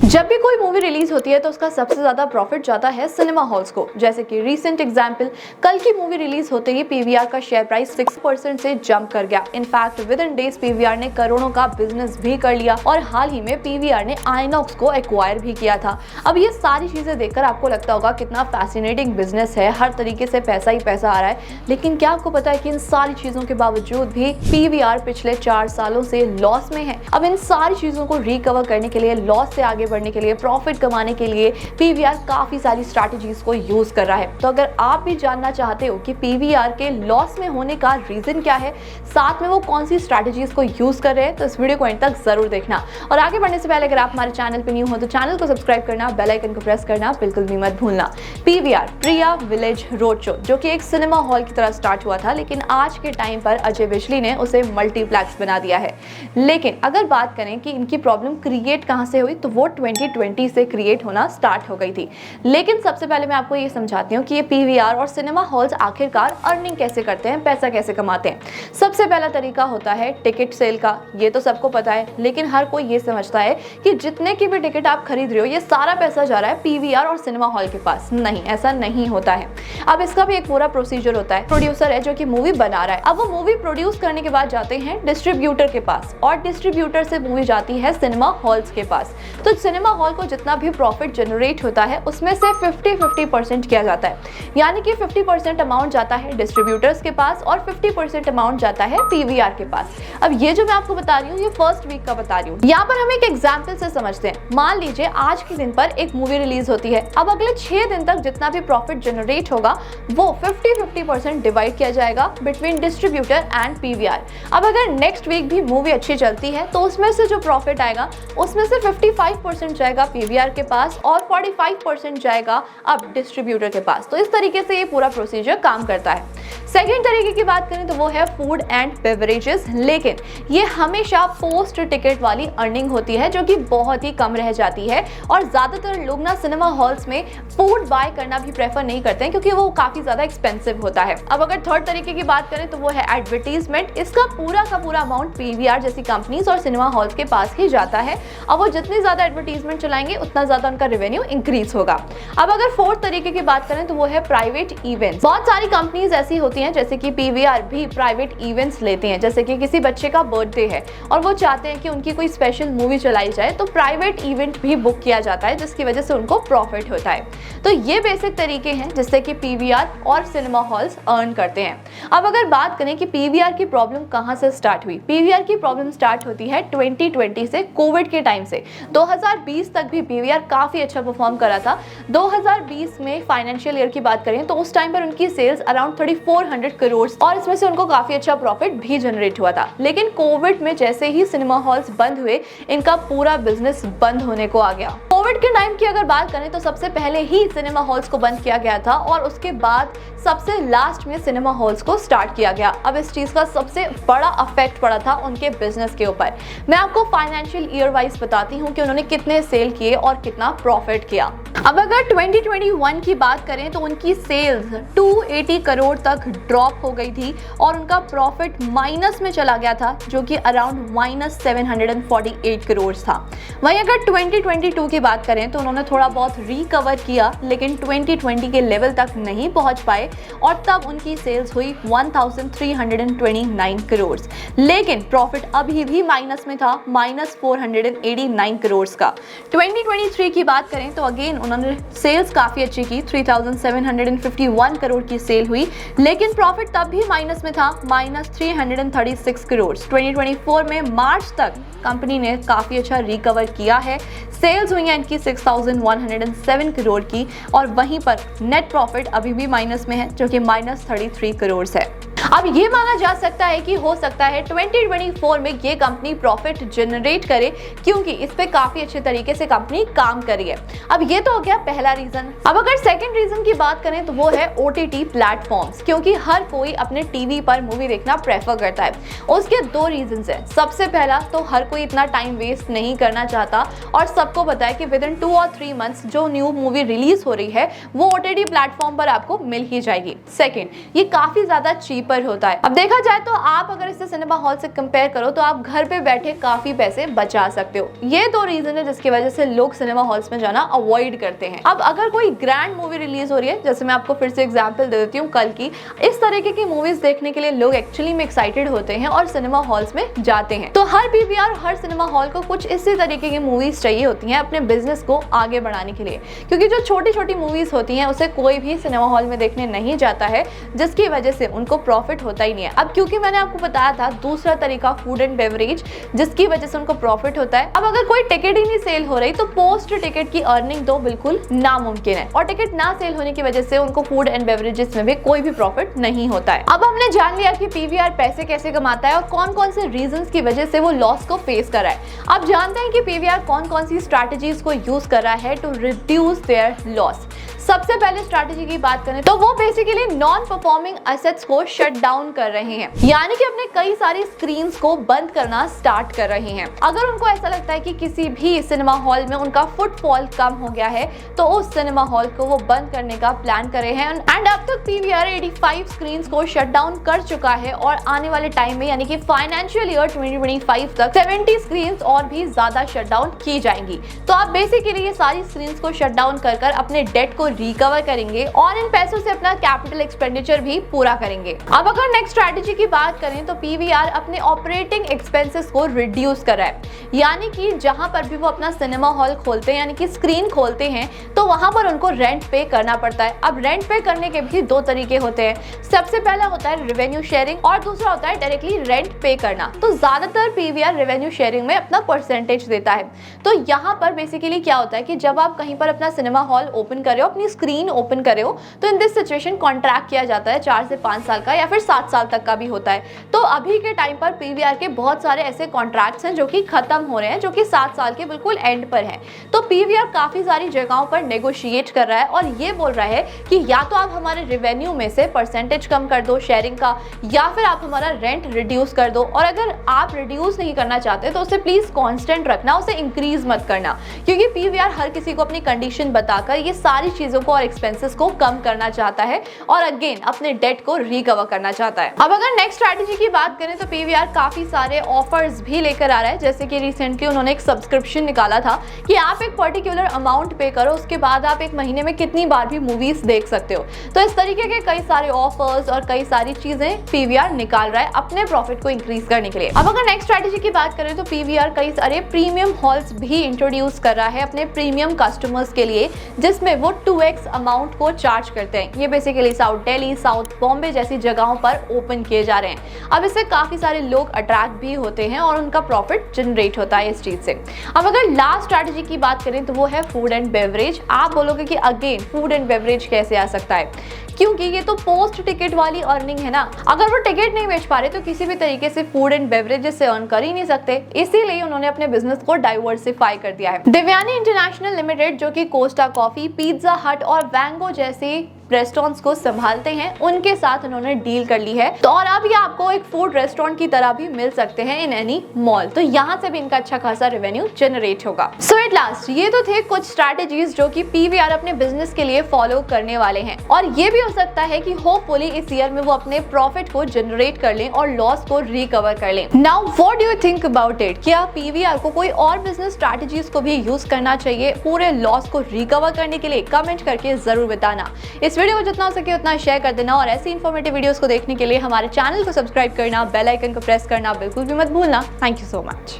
जब भी कोई मूवी रिलीज होती है तो उसका सबसे ज्यादा प्रॉफिट जाता है सिनेमा हॉल्स को। जैसे कि रीसेंट एग्जांपल, कल की मूवी रिलीज होते ही पीवीआर का शेयर प्राइस 6% से जंप कर गया। In fact with in days PVR ने करोड़ों का बिजनेस भी कर लिया और हाल ही में पीवीआर ने आइनॉक्स को एक्वायर भी किया था। अब ये सारी चीजें देखकर आपको लगता होगा कितना फैसिनेटिंग बिजनेस है, हर तरीके से पैसा ही पैसा आ रहा है। लेकिन क्या आपको पता है कि इन सारी चीजों के बावजूद भी पीवीआर पिछले 4 सालों से लॉस में है। अब इन सारी चीजों को रिकवर करने के लिए, लॉस से आगे बढ़ने के लिए, प्रॉफिट कमाने के लिए पीवीआर काफी सारी स्ट्रैटेजीज को यूज कर रहा है। तो अगर आप भी जानना चाहते हो कि पीवीआर के लॉस में होने का रीजन क्या है, साथ में वो कौन सी स्ट्रैटेजीज को यूज कर रहे हैं, तो इस वीडियो को एंड तक जरूर देखना। और आगे बढ़ने से पहले अगर आप हमारे चैनल पे न्यू हो तो चैनल को सब्सक्राइब करना, बेल आइकन को प्रेस करना बिल्कुल भी मत भूलना। पीवीआर प्रिया विलेज रोड शो, जो कि एक सिनेमा हॉल की तरह स्टार्ट हुआ था, लेकिन आज के टाइम पर अजय बिजली ने उसे मल्टीप्लेक्स बना दिया है। लेकिन अगर बात करें कि इनकी प्रॉब्लम क्रिएट कहां से हुई, तो वो 2020 से क्रिएट होना स्टार्ट हो गई थी। लेकिन सबसे पहले मैं आपको ये समझाती हूँ कि ये पीवीआर और सिनेमा हॉल्स आखिरकार अर्निंग कैसे करते हैं, पैसा कैसे कमाते हैं। सबसे पहला तरीका होता है टिकट सेल का। ये तो सबको पता है, लेकिन हर कोई ये समझता है कि जितने की भी टिकट आप खरीद रहे हो, ये सारा पैसा जा रहा है पीवीआर और सिनेमा हॉल के पास। नहीं, ऐसा नहीं होता है। अब इसका भी एक पूरा प्रोसीजर होता है। प्रोड्यूसर है जो कि मूवी बना रहा है, अब वो मूवी प्रोड्यूस करने के बाद जाते हैं डिस्ट्रीब्यूटर के पास, और डिस्ट्रीब्यूटर से मूवी जाती है सिनेमा हॉल्स के पास। तो सिनेमा हॉल को जितना भी प्रॉफिट जनरेट होता है, उसमें से 50-50% किया जाता है। यानी कि 50% अमाउंट जाता है डिस्ट्रीब्यूटर्स के पास और 50% अमाउंट जाता है पीवीआर के पास। अब ये जो मैं आपको बता रही हूँ, ये फर्स्ट वीक का बता रही हूँ। यहाँ पर हम एक एग्जाम्पल से समझते हैं। मान लीजिए आज के दिन पर एक मूवी रिलीज होती है। अब अगले 6 दिन तक जितना भी प्रॉफिट जनरेट होगा, वो 50-50% डिवाइड किया जाएगा बिटवीन डिस्ट्रीब्यूटर एंड पीवीआर। अब अगर नेक्स्ट वीक भी मूवी अच्छी चलती है, तो उसमें से जो प्रॉफिट आएगा, उसमें से 55% जाएगा पीवीआर के पास और 45% जाएगा अब डिस्ट्रीब्यूटर के पास। तो इस तरीके से ये पूरा प्रोसीजर काम करता है। सेकेंड तरीके की बात करें तो वो है फूड एंड बेवरेजेस। लेकिन ये हमेशा पोस्ट टिकट वाली अर्निंग होती है, जो कि बहुत ही कम रह जाती है। और ज्यादातर लोग ना सिनेमा हॉल्स में फूड बाय करना भी प्रेफर नहीं करते हैं, क्योंकि वो काफी ज्यादा एक्सपेंसिव होता है। अब अगर थर्ड तरीके की बात करें तो वो है एडवर्टीजमेंट। इसका पूरा का पूरा अमाउंट पीवीआर जैसी कंपनीज और सिनेमा हॉल्स के पास ही जाता है। अब वो जितनी ज्यादा एडवर्टीजमेंट चलाएंगे, उतना ज्यादा उनका रेवेन्यू इंक्रीज होगा। अब अगर फोर्थ तरीके की बात करें तो वो है प्राइवेट इवेंट्स। बहुत सारी कंपनीज ऐसी होती हैं, जैसे कि पीवीआर भी प्राइवेट इवेंट्स लेते हैं। जैसे कि किसी बच्चे का बर्थडे है और वो चाहते हैं कि उनकी कोई स्पेशल मूवी चलाई जाए, तो प्राइवेट इवेंट भी बुक किया जाता है, जिसकी वजह से उनको प्रॉफिट होता है। तो ये बेसिक तरीके हैं जिससे कि पीवीआर और सिनेमा हॉल्स अर्न करते हैं। अब अगर बात करें कि पीवीआर की प्रॉब्लम कहां से स्टार्ट हुई, पीवीआर की प्रॉब्लम स्टार्ट होती है 2020 से, कोविड के टाइम से। 2020 तक भी पीवीआर काफी अच्छा परफॉर्म करा था। 2020 में फाइनेंशियल ईयर की बात करें तो उस टाइम पर उनकी सेल्स अराउंड 3400 करोड़, और इसमें से उनको काफी अच्छा प्रॉफिट भी जनरेट हुआ था। लेकिन कोविड में जैसे ही सिनेमा हॉल्स बंद हुए, इनका पूरा बिजनेस बंद होने को आ गया। कोविड के टाइम की अगर बात करें तो सबसे पहले ही सिनेमा हॉल्स को बंद किया गया था, और उसके बाद सबसे लास्ट में सिनेमा हॉल्स को स्टार्ट किया गया। अब इस चीज का सबसे बड़ा इफेक्ट पड़ा था उनके बिजनेस के ऊपर। मैं आपको फाइनेंशियल ईयर वाइज बताती हूँ कि उन्होंने कितने सेल किए और कितना प्रॉफिट किया। अब अगर 2021 की बात करें तो उनकी सेल्स 280 करोड़ तक ड्रॉप हो गई थी और उनका प्रॉफिट माइनस में चला गया था, जो कि अराउंड -748 करोड़ था। वहीं अगर 2022 की बात करें तो उन्होंने थोड़ा बहुत रिकवर किया, लेकिन 2020 के लेवल तक नहीं पहुंच पाए, और तब उनकी सेल्स हुई 1329 करोड़। लेकिन प्रॉफिट अभी भी माइनस में था, -489 करोड़ का। 2023 की बात करें तो अगेन उन्होंने सेल्स काफी अच्छी की, 3751 करोड़ की सेल हुई, लेकिन प्रॉफिट तब भी माइनस में था, -336 करोड़। 2024 में मार्च तक कंपनी ने काफी अच्छा रिकवर किया है। सेल्स हुई हैं इनकी 6107 करोड़ की, और वहीं पर नेट प्रॉफिट अभी भी माइनस में है, जो कि -33 करोड़ है। अब ये माना जा सकता है कि हो सकता है 2024 में ये कंपनी प्रॉफिट जनरेट करे, क्योंकि इस पे काफी अच्छे तरीके से कंपनी काम कर रही है। अब ये तो हो गया पहला रीजन। अब अगर सेकंड रीजन की बात करें तो वो है ओटीटी प्लेटफॉर्म्स, क्योंकि हर कोई अपने टीवी पर मूवी देखना प्रेफर करता है। उसके 2 रीजंस हैं। सबसे पहला तो हर कोई इतना टाइम वेस्ट नहीं करना चाहता, और सबको पता है कि विद इन 2 और 3 मंथ्स जो न्यू मूवी रिलीज हो रही है, वो ओटीटी प्लेटफॉर्म पर आपको मिल ही जाएगी। सेकेंड, ये काफी ज्यादा चीप चीपर होता है। अब देखा जाए तो आप अगर इसे सिनेमा हॉल से कंपेयर करो तो आप घर पे बैठे काफी पैसे बचा सकते हो। ये दो रीजन है जिसकी वजह से लोग सिनेमा हॉल्स में जाना अवॉइड करते हैं। अब अगर कोई ग्रैंड मूवी रिलीज हो रही है, जैसे मैं आपको फिर से एग्जांपल दे देती हूँ कल की, इस तरीके की मूवीज देखने के लिए लोग एक्चुअली में एक्साइटेड होते हैं और सिनेमा हॉल्स में जाते हैं। तो हर पीवीआर, हर सिनेमा हॉल को कुछ इसी तरीके की मूवीज चाहिए होती हैं अपने बिजनेस को आगे बढ़ाने के लिए, क्योंकि जो छोटी छोटी मूवीज होती हैं उसे कोई भी सिनेमा हॉल में देखने नहीं जाता है, जिसकी वजह से उनको प्रॉफिट होता ही नहीं है। अब क्योंकि मैंने आपको बताया था दूसरा तरीका फूड एंड बेवरेज, जिसकी वजह से उनको प्रॉफिट होता है। अब अगर कोई टिकट ही नहीं सेल हो रही तो पोस्ट टिकट की अर्निंग तो बिल्कुल नामुमकिन है, और टिकट ना सेल होने की वजह से उनको फूड एंड बेवरेजेस में भी कोई भी प्रॉफिट नहीं होता है। अब हमने जान लिया कि पीवीआर पैसे कैसे कमाता है और कौन कौन से रीजंस की वजह से वो लॉस को फेस कर रहा है। अब जानते हैं कि पीवीआर कौन कौन सी स्ट्रैटेजीज को यूज कर रहा है टू रिड्यूस देयर लॉस। सबसे पहले स्ट्रैटेजी की बात करें तो वो बेसिकली नॉन परफॉर्मिंग एसेट्स को शट डाउन कर रहे हैं, यानी कि अपने कई सारी स्क्रीन्स को बंद करना स्टार्ट कर रहे हैं। अगर उनको ऐसा लगता है कि किसी भी सिनेमा हॉल में उनका फुटफॉल कम हो गया है तो उस सिनेमा हॉल को वो बंद करने का प्लान कर रहे हैं। एंड अब तक पीवीआर 85 स्क्रीन्स को शट डाउन कर चुका है और आने वाले टाइम में यानी कि फाइनेंशियल ईयर 2025 तक 70 स्क्रीन्स और भी ज्यादा शट डाउन की जाएंगी। तो आप बेसिकली ये सारी स्क्रीन्स को शट डाउन कर अपने डेट को रिकवर करेंगे और इन पैसों से अपना कैपिटल एक्सपेंडिचर भी पूरा करेंगे। अब अगर नेक्स्ट स्ट्रैटेजी की बात करें तो पीवीआर अपने ऑपरेटिंग एक्सपेंसेस को रिड्यूस कर रहा है, यानी कि जहां पर भी वो अपना सिनेमा हॉल खोलते हैं यानी कि स्क्रीन खोलते हैं तो वहां पर उनको रेंट पे करना पड़ता है। अब रेंट पे करने के भी दो तरीके होते हैं। सबसे पहला होता है रेवेन्यू शेयरिंग और दूसरा होता है डायरेक्टली रेंट पे करना। तो ज्यादातर पीवीआर रेवेन्यू शेयरिंग में अपना परसेंटेज देता है। तो यहाँ पर बेसिकली क्या होता है कि जब आप कहीं पर अपना सिनेमा हॉल ओपन कर रहे हो, अपनी स्क्रीन ओपन करे हो, तो इन दिस सिचुएशन कॉन्ट्रैक्ट किया जाता है 4 से 5 साल का या फिर 7 साल तक का भी होता है। तो अभी के टाइम पर पीवीआर के बहुत सारे ऐसे कॉन्ट्रैक्ट्स हैं जो कि खत्म हो रहे हैं, जो कि 7 साल के बिल्कुल एंड पर हैं। तो पीवीआर काफी सारी जगहों पर नेगोशिएट कर रहा है और ये बोल रहा है कि या तो आप हमारे रेवेन्यू में से परसेंटेज कम कर दो शेयरिंग का, या फिर आप हमारा रेंट रिड्यूस कर दो। और अगर आप रिड्यूस नहीं करना चाहते तो उसे प्लीज कांस्टेंट रखना, उसे इंक्रीज मत करना, क्योंकि पीवीआर हर किसी को अपनी कंडीशन बताकर ये सारी चीजों को और एक्सपेंसेस को कम करना चाहता है और अगेन अपने डेट को रिकवर करना चाहता है। अब अगर नेक्स्ट स्ट्रैटेजी की बात करें तो पीवीआर काफी सारे ऑफर्स भी लेकर आ रहा है। जैसे कि रिसेंटली उन्होंने एक सब्सक्रिप्शन निकाला था कि आप एक पर्टिकुलर अमाउंट पे करो, उसके बाद आप एक महीने में कितनी बार भी मूवीज देख सकते हो। तो इस तरीके के कई सारे ऑफर्स और कई सारी चीजें पीवीआर निकाल रहा है अपने प्रॉफिट को इंक्रीज करने के लिए। अब अगर नेक्स्ट स्ट्रैटेजी की बात करें तो पीवीआर कई सारे प्रीमियम हॉल्स भी इंट्रोड्यूस कर रहा है अपने प्रीमियम कस्टमर्स के लिए, जिसमें वो 2x अमाउंट को चार्ज करते हैं। ये basically south Delhi, south Bombay जैसी जगहों पर ओपन किए जा रहे हैं। अब इससे काफी सारे लोग अट्रैक्ट भी होते हैं और उनका प्रॉफिट जनरेट होता है इस चीज से। अब अगर लास्ट स्ट्रैटेजी की बात करें तो वो है फूड एंड बेवरेज। आप बोलोगे कि अगेन फूड एंड बेवरेज कैसे आ सकता है, क्योंकि ये तो पोस्ट टिकट वाली अर्निंग है ना। अगर वो टिकट नहीं बेच पा रहे तो किसी भी तरीके से फूड एंड बेवरेजेस से अर्न कर ही नहीं सकते, इसीलिए उन्होंने अपने बिजनेस को डाइवर्सिफाई कर दिया है। दिव्यानी इंटरनेशनल लिमिटेड, जो कि कोस्टा कॉफी, पिज्जा हट और वैंगो जैसे रेस्टोरेंट्स को संभालते हैं, उनके साथ उन्होंने डील कर ली है। तो और अब ये आपको एक फूड रेस्टोरेंट की तरह भी मिल सकते हैं इन एनी मॉल। तो यहाँ से भी इनका अच्छा खासा रेवेन्यू जनरेट होगा। सो एट लास्ट ये तो थे कुछ स्ट्रैटेजीज जो कि पीवीआर अपने बिजनेस के लिए फॉलो करने वाले हैं, और ये भी हो सकता है कि होपफुली इस ईयर में वो अपने प्रॉफिट को जनरेट कर लें और लॉस को रिकवर कर लें। Now what do you think about it? क्या पीवीआर को कोई और बिजनेस स्ट्रैटेजीज को भी यूज करना चाहिए पूरे लॉस को रिकवर करने के लिए? कमेंट करके जरूर बताना। इस वीडियो को जितना हो सके उतना शेयर कर देना और ऐसी इंफॉर्मेटिव वीडियोस को देखने के लिए हमारे चैनल को सब्सक्राइब करना, बेल आइकन को प्रेस करना बिल्कुल भी मत भूलना। Thank you so much.